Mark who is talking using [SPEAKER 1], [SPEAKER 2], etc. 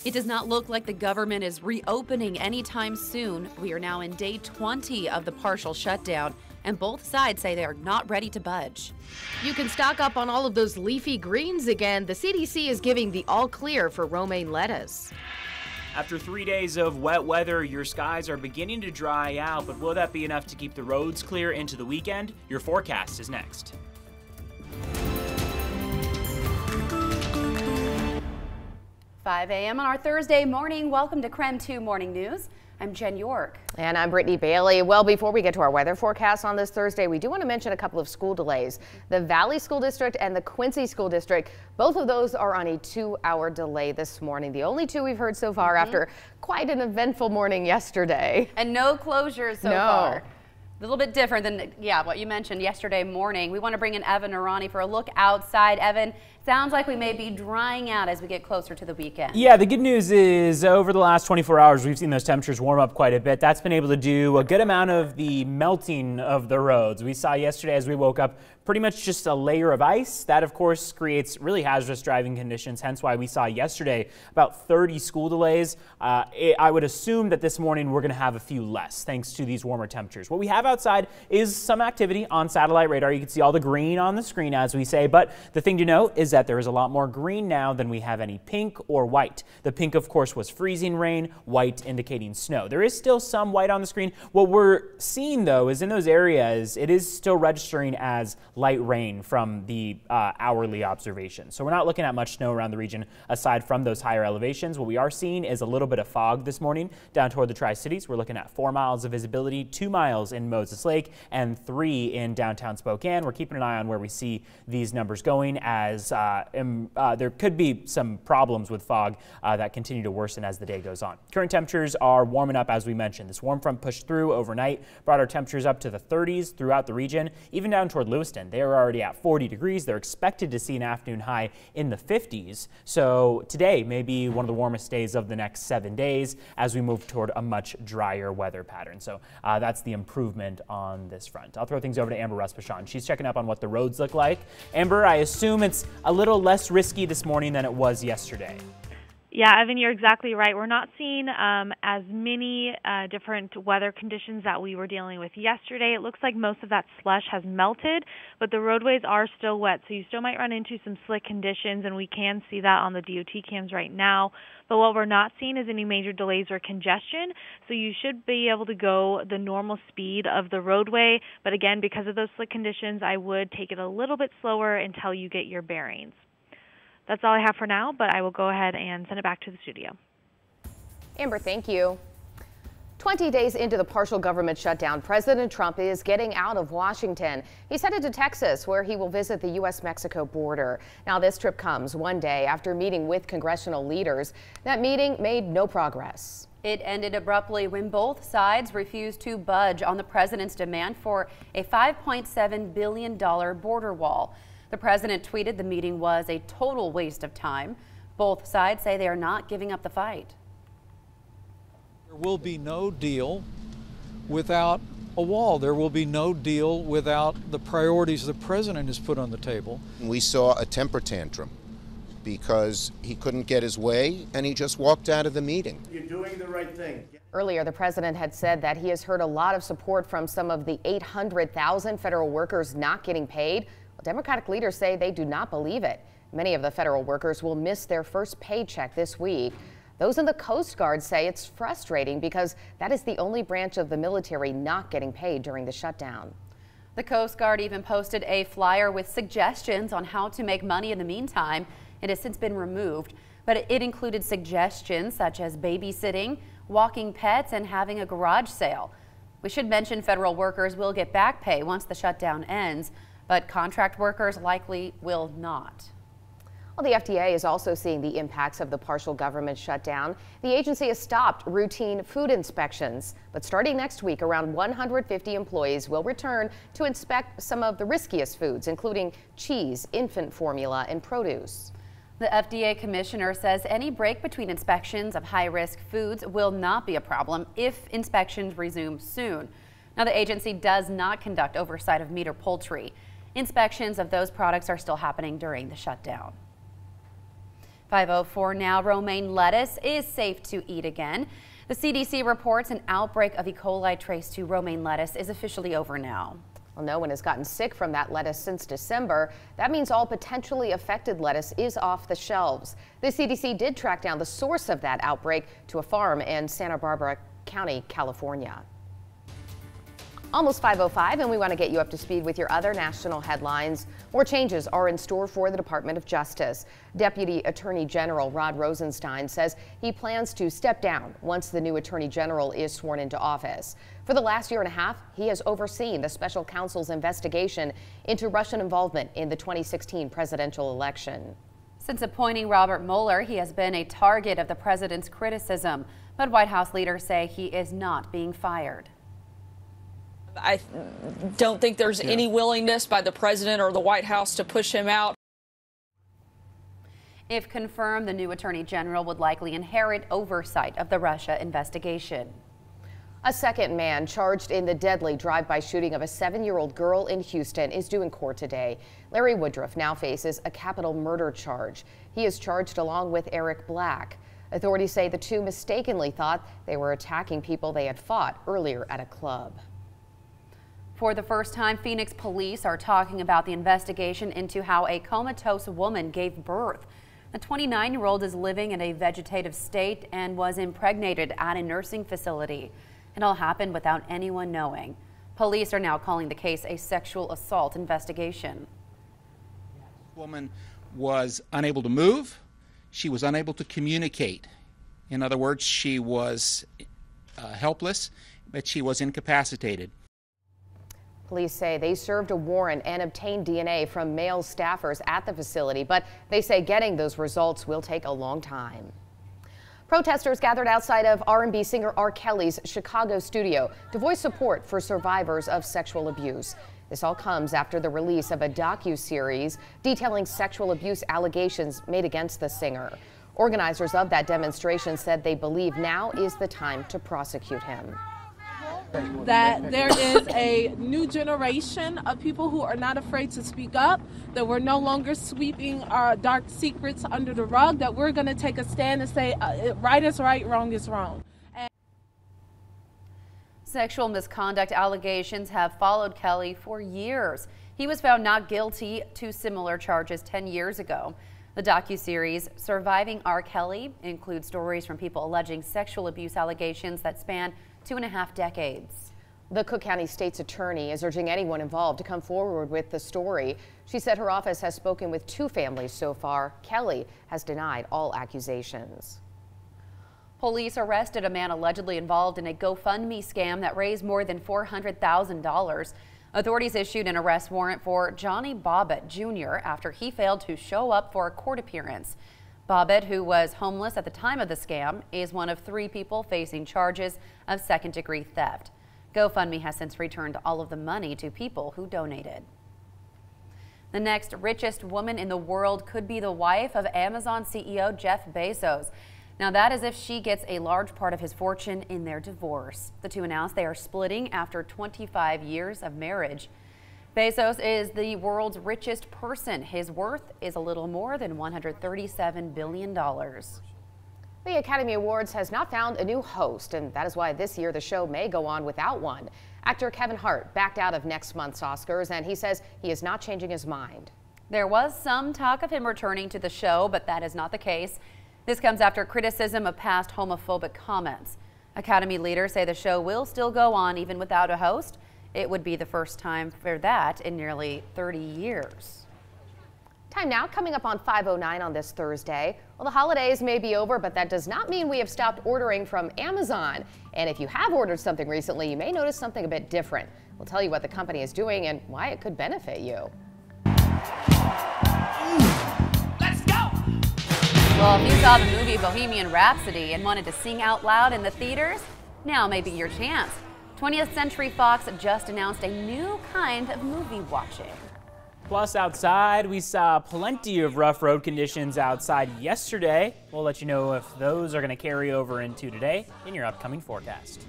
[SPEAKER 1] It does not look like the government is reopening anytime soon. We are now in day 20 of the partial shutdown, and both sides say they are not ready to budge.
[SPEAKER 2] You can stock up on all of those leafy greens again. The CDC is giving the all clear for romaine lettuce.
[SPEAKER 3] After 3 days of wet weather, your skies are beginning to dry out, but will that be enough to keep the roads clear into the weekend? Your forecast is next.
[SPEAKER 4] 5 a.m. on our Thursday morning. Welcome to KREM 2 Morning News. I'm Jen York.
[SPEAKER 2] And I'm Brittany Bailey. Well, before we get to our weather forecast on this Thursday, we do want to mention a couple of school delays. The Valley School District and the Quincy School District, both of those are on a 2-hour delay this morning. The only two we've heard so far after quite an eventful morning yesterday.
[SPEAKER 4] And no closures so far. A little bit different than, what you mentioned yesterday morning. We want to bring in Evan Arani for a look outside. Evan, sounds like we may be drying out as we get closer to the weekend.
[SPEAKER 3] Yeah, the good news is over the last 24 hours, we've seen those temperatures warm up quite a bit. That's been able to do a good amount of the melting of the roads. We saw yesterday as we woke up pretty much just a layer of ice. That, of course, creates really hazardous driving conditions, hence why we saw yesterday about 30 school delays. I would assume that this morning we're going to have a few less thanks to these warmer temperatures. What we have outside is some activity on satellite radar. You can see all the green on the screen, as we say, but the thing to note is that there is a lot more green now than we have any pink or white. The pink, of course, was freezing rain, white indicating snow. There is still some white on the screen. What we're seeing, though, is in those areas, it is still registering as light rain from the hourly observation. So we're not looking at much snow around the region aside from those higher elevations. What we are seeing is a little bit of fog this morning down toward the Tri-Cities. We're looking at 4 miles of visibility, 2 miles in Moses Lake, and 3 in downtown Spokane. We're keeping an eye on where we see these numbers going, as there could be some problems with fog that continue to worsen as the day goes on. Current temperatures are warming up, as we mentioned. This warm front pushed through overnight, brought our temperatures up to the 30s throughout the region, even down toward Lewiston. They are already at 40 degrees. They're expected to see an afternoon high in the 50s. So today may be one of the warmest days of the next 7 days as we move toward a much drier weather pattern. So that's the improvement on this front. I'll throw things over to Amber Ruspachon. She's checking up on what the roads look like. Amber, I assume it's a little less risky this morning than it was yesterday.
[SPEAKER 5] Yeah, Evan, you're exactly right. We're not seeing as many different weather conditions that we were dealing with yesterday. It looks like most of that slush has melted, but the roadways are still wet, so you still might run into some slick conditions, and we can see that on the DOT cams right now. But what we're not seeing is any major delays or congestion, so you should be able to go the normal speed of the roadway. But again, because of those slick conditions, I would take it a little bit slower until you get your bearings. That's all I have for now, but I will go ahead and send it back to the studio.
[SPEAKER 2] Amber, thank you. 20 days into the partial government shutdown, President Trump is getting out of Washington. He's headed to Texas, where he will visit the U.S.-Mexico border. Now, this trip comes one day after meeting with congressional leaders. That meeting made no progress.
[SPEAKER 4] It ended abruptly when both sides refused to budge on the president's demand for a $5.7 billion border wall. The president tweeted the meeting was a total waste of time. Both sides say they are not giving up the fight.
[SPEAKER 6] There will be no deal without a wall. There will be no deal without the priorities the president has put on the table.
[SPEAKER 7] We saw a temper tantrum because he couldn't get his way and he just walked out of the meeting.
[SPEAKER 8] You're doing the right thing.
[SPEAKER 2] Earlier, the president had said that he has heard a lot of support from some of the 800,000 federal workers not getting paid. Democratic leaders say they do not believe it. Many of the federal workers will miss their first paycheck this week. Those in the Coast Guard say it's frustrating because that is the only branch of the military not getting paid during the shutdown.
[SPEAKER 4] The Coast Guard even posted a flyer with suggestions on how to make money in the meantime. It has since been removed, but it included suggestions such as babysitting, walking pets, and having a garage sale. We should mention federal workers will get back pay once the shutdown ends, but contract workers likely will not.
[SPEAKER 2] Well, the FDA is also seeing the impacts of the partial government shutdown. The agency has stopped routine food inspections, but starting next week, around 150 employees will return to inspect some of the riskiest foods, including cheese, infant formula, and produce.
[SPEAKER 4] The FDA commissioner says any break between inspections of high-risk foods will not be a problem if inspections resume soon. Now, the agency does not conduct oversight of meat or poultry. Inspections of those products are still happening during the shutdown. 5:04 now. Romaine lettuce is safe to eat again. The CDC reports an outbreak of E. coli traced to romaine lettuce is officially over now.
[SPEAKER 2] Well, no one has gotten sick from that lettuce since December. That means all potentially affected lettuce is off the shelves. The CDC did track down the source of that outbreak to a farm in Santa Barbara County, California. Almost 5:05, and we want to get you up to speed with your other national headlines. More changes are in store for the Department of Justice. Deputy Attorney General Rod Rosenstein says he plans to step down once the new Attorney General is sworn into office. For the last year and a half, he has overseen the special counsel's investigation into Russian involvement in the 2016 presidential election.
[SPEAKER 4] Since appointing Robert Mueller, he has been a target of the president's criticism, but White House leaders say he is not being fired.
[SPEAKER 8] I don't think there's any willingness by the president or the White House to push him out.
[SPEAKER 4] If confirmed, the new attorney general would likely inherit oversight of the Russia investigation.
[SPEAKER 2] A second man charged in the deadly drive-by shooting of a 7-year-old girl in Houston is due in court today. Larry Woodruff now faces a capital murder charge. He is charged along with Eric Black. Authorities say the two mistakenly thought they were attacking people they had fought earlier at a club.
[SPEAKER 4] For the first time, Phoenix police are talking about the investigation into how a comatose woman gave birth. The 29-year-old is living in a vegetative state and was impregnated at a nursing facility. It all happened without anyone knowing. Police are now calling the case a sexual assault investigation.
[SPEAKER 9] This woman was unable to move. She was unable to communicate. In other words, she was helpless, but she was incapacitated.
[SPEAKER 2] Police say they served a warrant and obtained DNA from male staffers at the facility, but they say getting those results will take a long time. Protesters gathered outside of R&B singer R. Kelly's Chicago studio to voice support for survivors of sexual abuse. This all comes after the release of a docu-series detailing sexual abuse allegations made against the singer. Organizers of that demonstration said they believe now is the time to prosecute him.
[SPEAKER 10] That there is a new generation of people who are not afraid to speak up, that we're no longer sweeping our dark secrets under the rug, that we're going to take a stand and say right is right, wrong is wrong.
[SPEAKER 4] Sexual misconduct allegations have followed Kelly for years. He was found not guilty to similar charges 10 years ago. The docuseries Surviving R. Kelly includes stories from people alleging sexual abuse allegations that span 2.5 decades.
[SPEAKER 2] The Cook County State's attorney is urging anyone involved to come forward with the story. She said her office has spoken with 2 families so far. Kelly has denied all accusations.
[SPEAKER 4] Police arrested a man allegedly involved in a GoFundMe scam that raised more than $400,000. Authorities issued an arrest warrant for Johnny Bobbitt Jr. after he failed to show up for a court appearance. Bobbitt, who was homeless at the time of the scam, is one of 3 people facing charges of second-degree theft. GoFundMe has since returned all of the money to people who donated. The next richest woman in the world could be the wife of Amazon CEO Jeff Bezos. Now that is if she gets a large part of his fortune in their divorce. The two announced they are splitting after 25 years of marriage. Bezos is the world's richest person. His worth is a little more than $137 billion.
[SPEAKER 2] The Academy Awards has not found a new host, and that is why this year the show may go on without one. Actor Kevin Hart backed out of next month's Oscars, and he says he is not changing his mind.
[SPEAKER 4] There was some talk of him returning to the show, but that is not the case. This comes after criticism of past homophobic comments. Academy leaders say the show will still go on even without a host. It would be the first time for that in nearly 30 years.
[SPEAKER 2] Time now, coming up on 5:09 on this Thursday. Well, the holidays may be over, but that does not mean we have stopped ordering from Amazon. And if you have ordered something recently, you may notice something a bit different. We'll tell you what the company is doing and why it could benefit you.
[SPEAKER 4] Let's go! Well, if you saw the movie Bohemian Rhapsody and wanted to sing out loud in the theaters, now may be your chance. 20th Century Fox just announced a new kind of movie watching.
[SPEAKER 3] Plus, outside, we saw plenty of rough road conditions outside yesterday. We'll let you know if those are going to carry over into today in your upcoming forecast.